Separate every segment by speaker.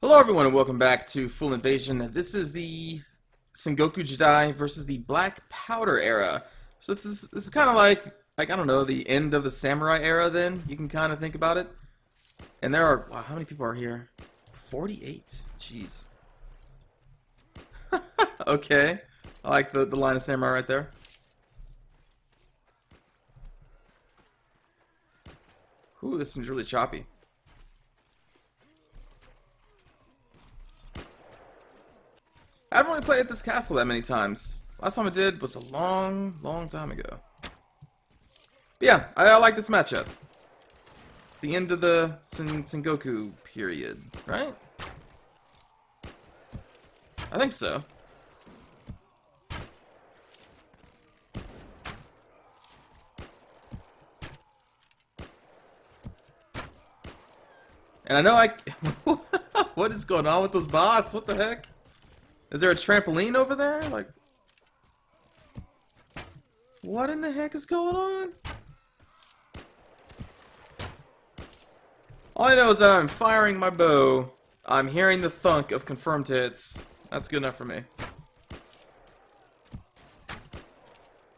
Speaker 1: Hello everyone and welcome back to Full Invasion. This is the Sengoku Jedi versus the Black Powder era. So this is kind of like I don't know, the end of the Samurai era then. You can kind of think about it. And there are, wow, how many people are here? 48. Jeez. Okay. I like the line of samurai right there. Ooh, this seems really choppy. I haven't really played at this castle that many times. Last time I did was a long time ago. But yeah, I like this matchup. It's the end of the Sengoku period, right? I think so. And I know what is going on with those bots? What the heck? Is there a trampoline over there? Like, what in the heck is going on? All I know is that I'm firing my bow. I'm hearing the thunk of confirmed hits. That's good enough for me.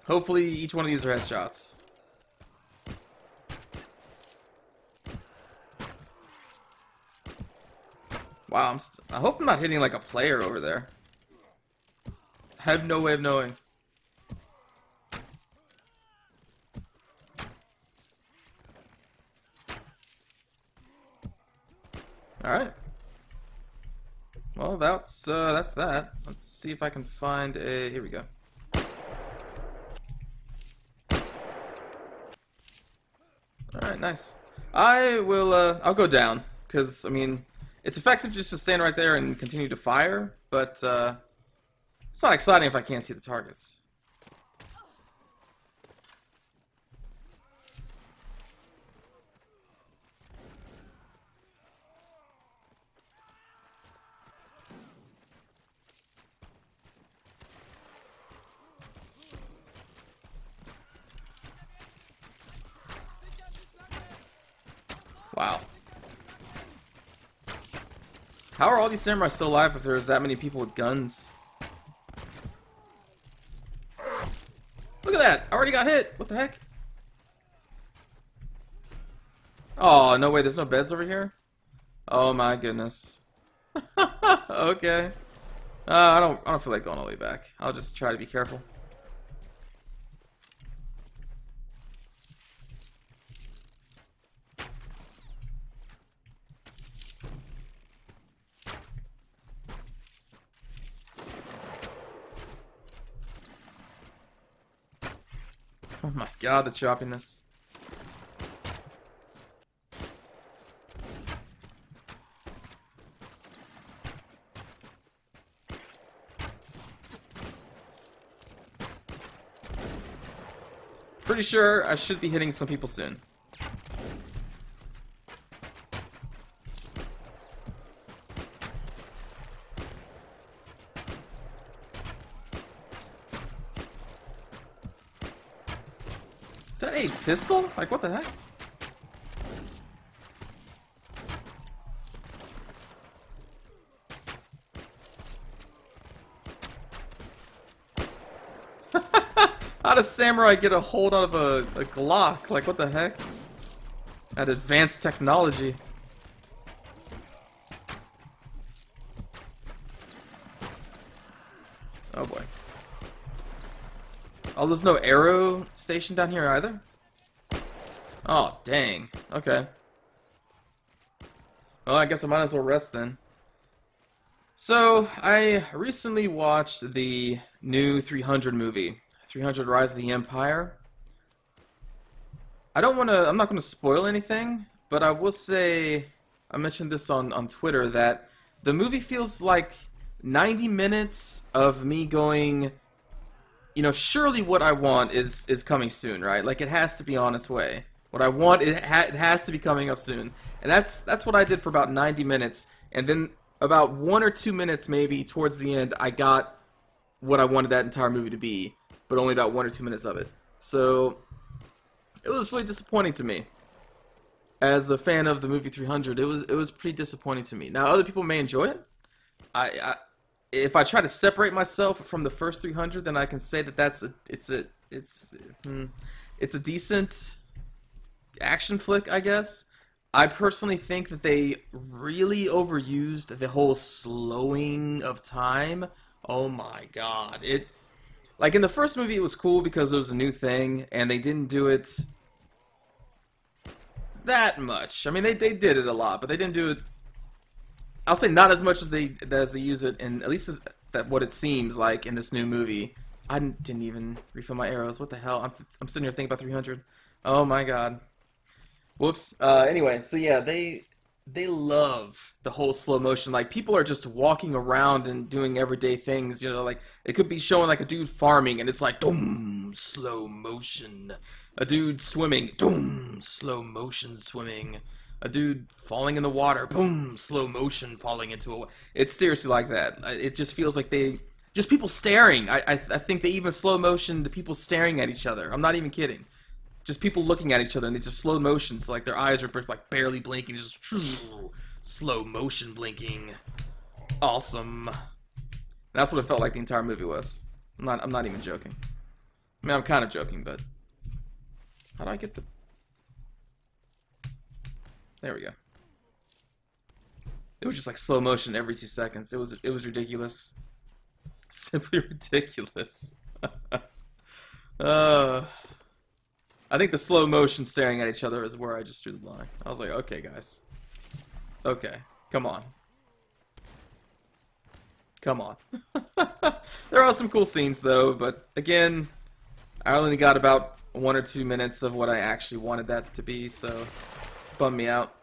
Speaker 1: Hopefully each one of these are headshots. Wow, I hope I'm not hitting like a player over there. I have no way of knowing. Alright. Well, that's that. Let's see if I can find a... Here we go. Alright, nice. I'll go down. Because, I mean, it's effective just to stand right there and continue to fire, but, it's not exciting if I can't see the targets. Wow. How are all these samurai still alive if there's that many people with guns? Look at that! I already got hit! What the heck? Oh, no way, there's no beds over here? Oh my goodness. Okay. I don't feel like going all the way back. I'll just try to be careful. Oh my god, the choppiness. Pretty sure I should be hitting some people soon. Is that a pistol? Like, what the heck? How does samurai get a hold out of a Glock? Like, what the heck? That advanced technology. Oh boy. Oh, there's no arrow station down here either? Oh, dang. Okay. Well, I guess I might as well rest then. So, I recently watched the new 300 movie. 300 Rise of the Empire. I'm not gonna spoil anything, but I will say, I mentioned this on Twitter, that the movie feels like 90 minutes of me going, you know, surely what I want is coming soon, right? Like, it has to be on its way. What I want, it has to be coming up soon. And that's what I did for about 90 minutes, and then about 1 or 2 minutes maybe towards the end, I got what I wanted that entire movie to be, but only about 1 or 2 minutes of it. So, it was really disappointing to me. as a fan of the movie 300, it was pretty disappointing to me. Now, other people may enjoy it. I if I try to separate myself from the first 300, then I can say that it's a decent action flick, I guess. I personally think that they really overused the whole slowing of time. Oh my god. Like in the first movie it was cool because it was a new thing and they didn't do it that much. I mean they did it a lot, but they didn't do it, I'll say, not as much as they use it in, at least that what it seems like in this new movie. I didn't even refill my arrows. What the hell? I'm sitting here thinking about 300. Oh my god. Whoops. Anyway, so yeah, they love the whole slow motion. Like, people are just walking around and doing everyday things, you know, like, it could be showing, like, a dude farming, and it's like, boom, slow motion. A dude swimming, boom, slow motion swimming. A dude falling in the water, boom, slow motion falling into a... It's seriously like that. It just feels like just people staring. I think they even slow motion the people staring at each other. I'm not even kidding. Just people looking at each other, and they just slow motion, so like their eyes are like barely blinking, just slow motion blinking. Awesome. That's what it felt like the entire movie was. I'm not even joking. I mean, I'm kind of joking, but how do I get the... There we go. It was just like slow motion every 2 seconds. It was ridiculous. Simply ridiculous. I think the slow motion staring at each other is where I just drew the line. I was like, okay, guys. Okay, come on. Come on. There are some cool scenes, though, but again, I only got about 1 or 2 minutes of what I actually wanted that to be, so bummed me out.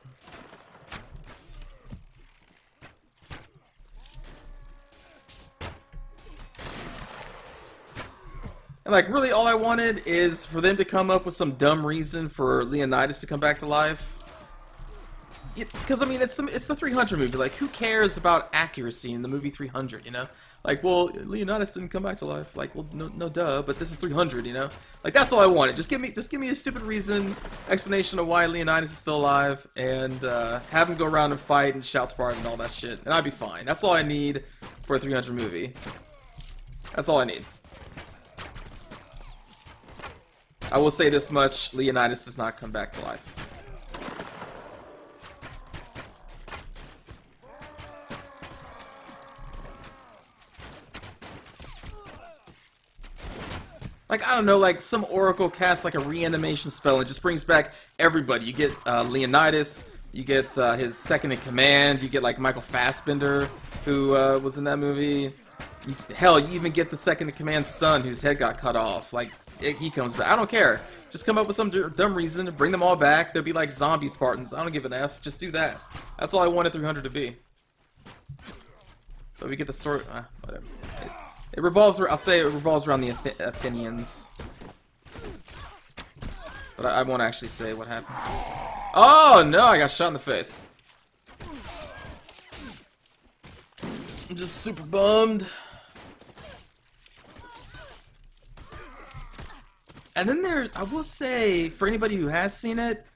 Speaker 1: And like, really all I wanted is for them to come up with some dumb reason for Leonidas to come back to life. Because I mean, it's the 300 movie. Like, who cares about accuracy in the movie 300? You know, like, well, Leonidas didn't come back to life. Like, well, no, duh. But this is 300. You know, like, that's all I wanted. Just give me a stupid reason, explanation of why Leonidas is still alive, and have him go around and fight and shout Spartan and all that shit, and I'd be fine. That's all I need for a 300 movie. That's all I need. I will say this much: Leonidas does not come back to life. Like, I don't know, like, some Oracle casts, like, a reanimation spell and just brings back everybody. You get Leonidas, you get his second-in-command, you get, like, Michael Fassbender, who was in that movie. Hell, you even get the second-in-command's son, whose head got cut off. Like, he comes back. I don't care. Just come up with some dumb reason, bring them all back. They'll be like zombie Spartans. I don't give an F. Just do that. That's all I wanted 300 to be. But we get the story... whatever. It revolves... I'll say it revolves around the Athenians. But I won't actually say what happens. Oh, no! I got shot in the face. I'm just super bummed. And then I will say, for anybody who has seen it,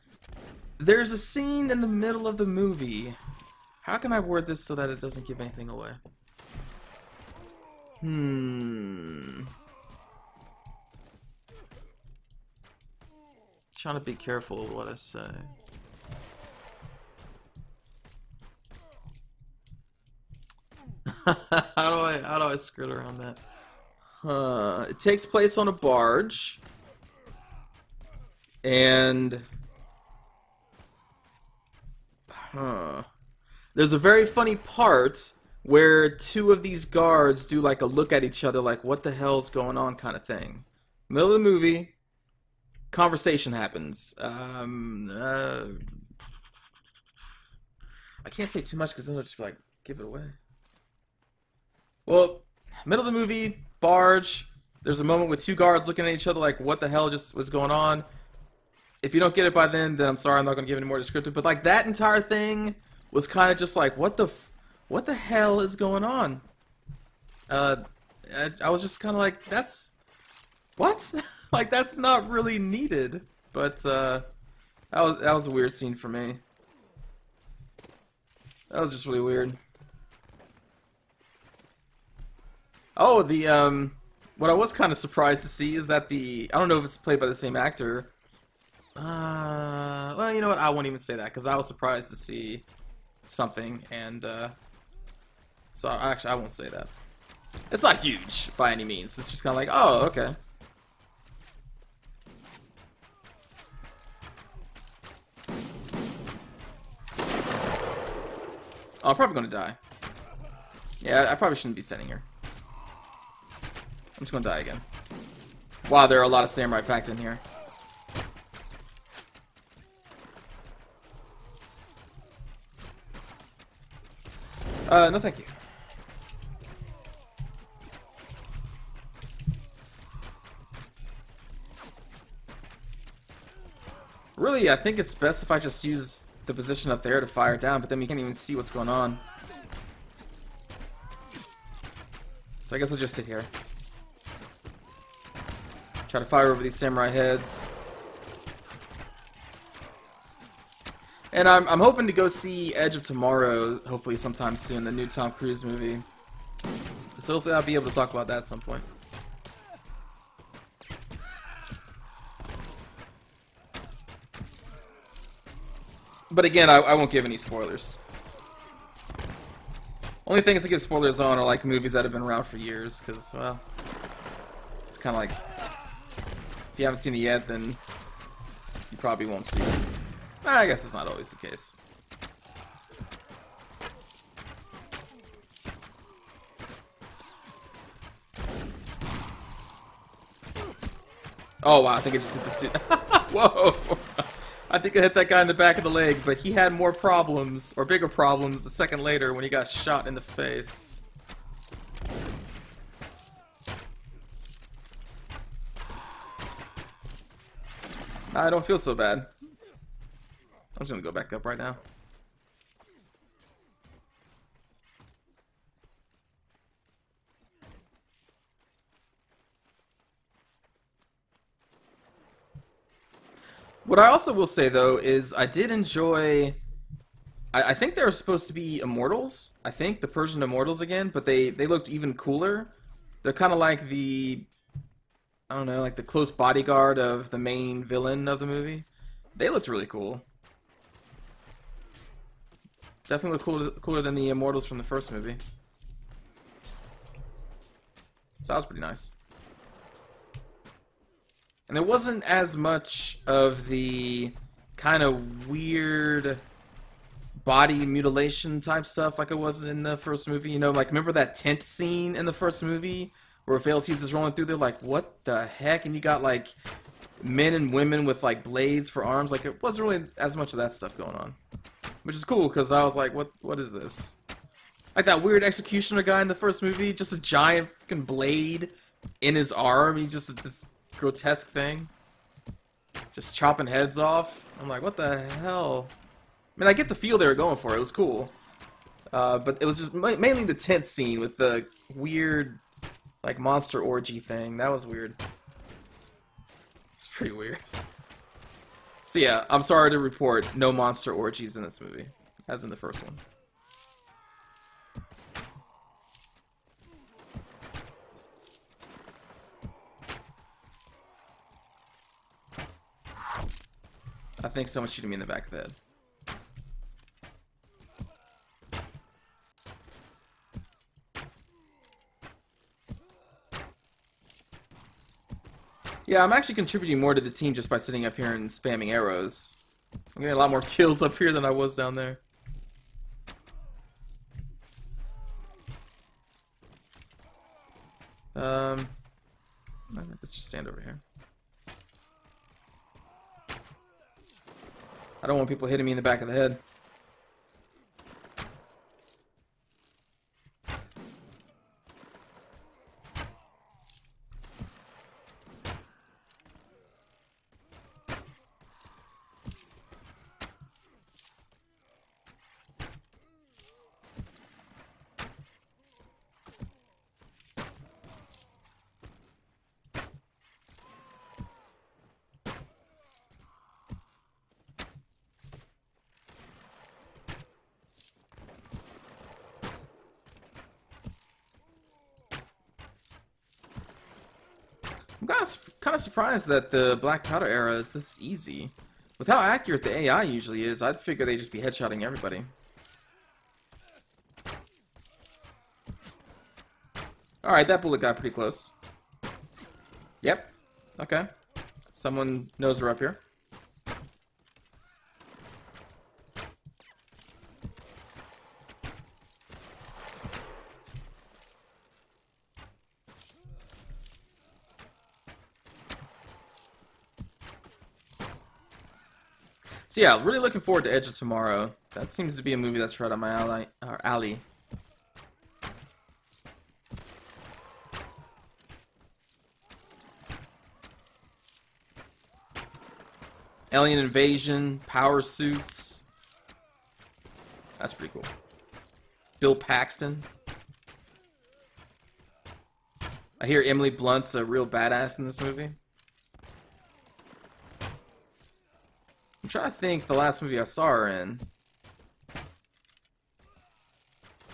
Speaker 1: there's a scene in the middle of the movie. How can I word this so that it doesn't give anything away? Trying to be careful of what I say. How do I skirt around that? It takes place on a barge. And there's a very funny part where two of these guards do like a look at each other like, what the hell's going on kind of thing. Middle of the movie, conversation happens. I can't say too much because then I'll just be like, give it away. Well, middle of the movie, barge, there's a moment with two guards looking at each other like, what the hell just was going on? If you don't get it by then I'm sorry, I'm not going to give any more descriptive. But like, that entire thing was kind of just like, what the hell is going on? I was just kind of like, that's... What? Like, that's not really needed. But, That was a weird scene for me. That was just really weird. Oh, what I was kind of surprised to see is that I don't know if it's played by the same actor. Well, you know what? I won't even say that because I was surprised to see something, and so actually I won't say that. It's not huge by any means. It's just kind of like, oh, okay. Oh, I'm probably gonna die. Yeah, I probably shouldn't be sitting here. I'm just gonna die again. Wow, there are a lot of samurai packed in here. No thank you. Really, I think it's best if I just use the position up there to fire down, but then we can't even see what's going on. So I guess I'll just sit here. Try to fire over these samurai heads. And I'm hoping to go see Edge of Tomorrow, hopefully sometime soon, the new Tom Cruise movie. So hopefully I'll be able to talk about that at some point. But again, I won't give any spoilers. Only things to give spoilers on are like movies that have been around for years, because, well, it's kind of like, if you haven't seen it yet, then you probably won't see it. I guess it's not always the case. Oh wow, I think I just hit this dude. Whoa! I think I hit that guy in the back of the leg, but he had more problems, or bigger problems, a second later when he got shot in the face. I don't feel so bad. I'm just gonna go back up right now. What I also will say, though, is I did enjoy... I think they were supposed to be immortals. I think, the Persian immortals again, but they looked even cooler. They're kind of like the... I don't know, like the close bodyguard of the main villain of the movie. They looked really cool. Definitely look cooler than the immortals from the first movie. So that was pretty nice. And there wasn't as much of the kind of weird body mutilation type stuff like it was in the first movie. You know, like, remember that tent scene in the first movie where Veiltease is rolling through there like, what the heck? And you got, like, men and women with, like, blades for arms. Like, it wasn't really as much of that stuff going on. Which is cool, because I was like, what is this? Like that weird executioner guy in the first movie, just a giant fucking blade in his arm. He's just this grotesque thing. Just chopping heads off. I'm like, what the hell? I mean, I get the feel they were going for. It was cool. But it was just mainly the tent scene with the weird, like, monster orgy thing. That was weird. It's pretty weird. So yeah, I'm sorry to report no monster orgies in this movie, as in the first one. I think someone's shooting me in the back of the head. Yeah, I'm actually contributing more to the team just by sitting up here and spamming arrows. I'm getting a lot more kills up here than I was down there. Let's just stand over here. I don't want people hitting me in the back of the head. I'm kind of surprised that the Black Powder era is this easy. With how accurate the AI usually is, I'd figure they'd just be headshotting everybody. Alright, that bullet got pretty close. Yep. Okay. Someone knows we're up here. So yeah, really looking forward to Edge of Tomorrow. That seems to be a movie that's right on my alley. Alien invasion, power suits. That's pretty cool. Bill Paxton. I hear Emily Blunt's a real badass in this movie. I'm trying to think the last movie I saw her in.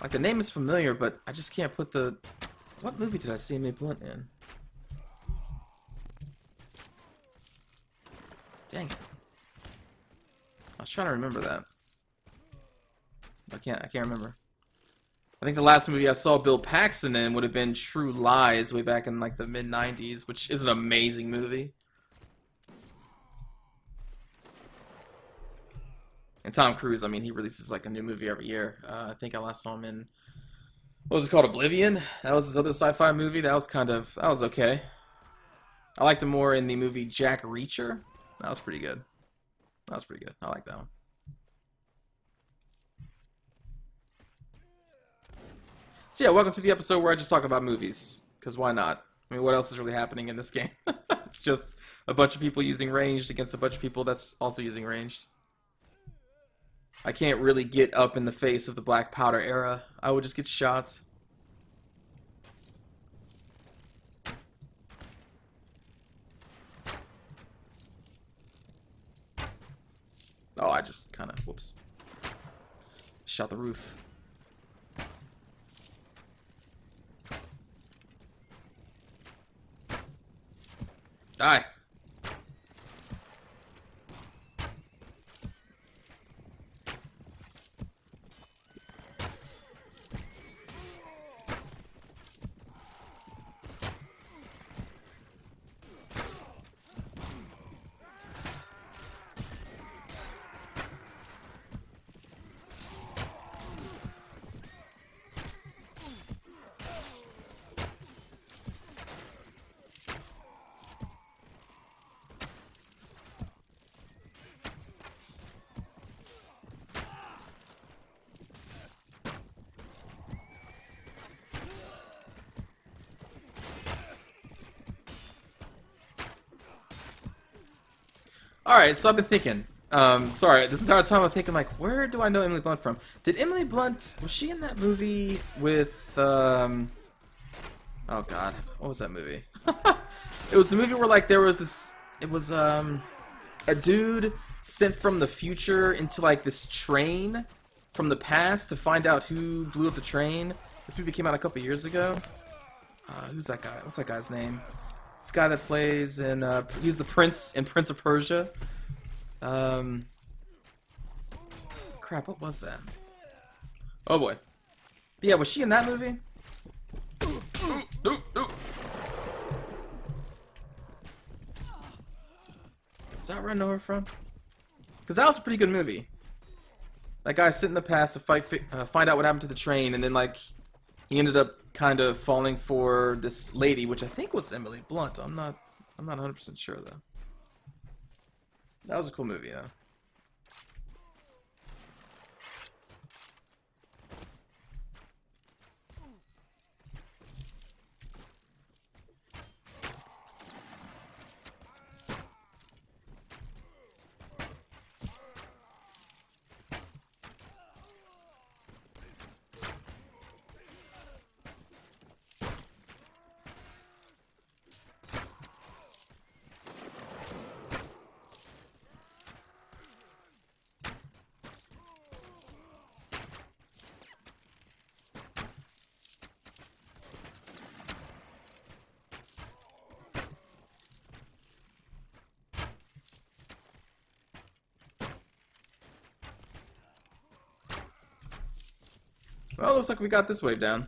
Speaker 1: Like, the name is familiar, but I just can't put the... What movie did I see Emily Blunt in? Dang it. I was trying to remember that. I can't remember. I think the last movie I saw Bill Paxton in would have been True Lies way back in like the mid-90s, which is an amazing movie. And Tom Cruise, I mean, he releases like a new movie every year. I think I last saw him in, what was it called, Oblivion? That was his other sci-fi movie. That was okay. I liked him more in the movie Jack Reacher. That was pretty good. That was pretty good. I like that one. So yeah, welcome to the episode where I just talk about movies. Because why not? I mean, what else is really happening in this game? It's just a bunch of people using ranged against a bunch of people that's also using ranged. I can't really get up in the face of the Black Powder era. I would just get shot. Oh, I just kind of, whoops. Shot the roof. Die. Alright, so I've been thinking. Sorry, this entire time I'm thinking, like, where do I know Emily Blunt from? Did Emily Blunt, was she in that movie with, oh god, what was that movie? It was a movie where, like, there was this, it was, a dude sent from the future into, like, this train from the past to find out who blew up the train. This movie came out a couple years ago. Who's that guy? What's that guy's name? This guy that plays in, he was the prince in Prince of Persia. Crap, what was that? Oh boy. Yeah, was she in that movie? Is that where I know her from? Because that was a pretty good movie. That guy sent in the past to find out what happened to the train, and then, like, he ended up kind of falling for this lady, which I think was Emily Blunt. I'm not 100% sure though. That was a cool movie, though. Well, looks like we got this wave down.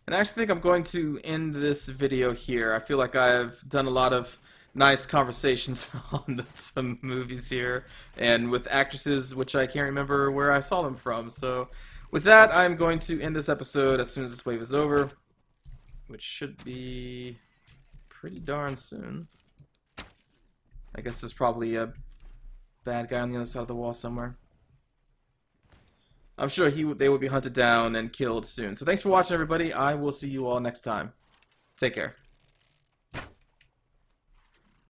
Speaker 1: And I actually think I'm going to end this video here. I feel like I've done a lot of nice conversations on some movies here, and with actresses which I can't remember where I saw them from. So with that, I'm going to end this episode as soon as this wave is over, which should be pretty darn soon. I guess there's probably a bad guy on the other side of the wall somewhere. I'm sure they will be hunted down and killed soon. So thanks for watching, everybody. I will see you all next time. Take care.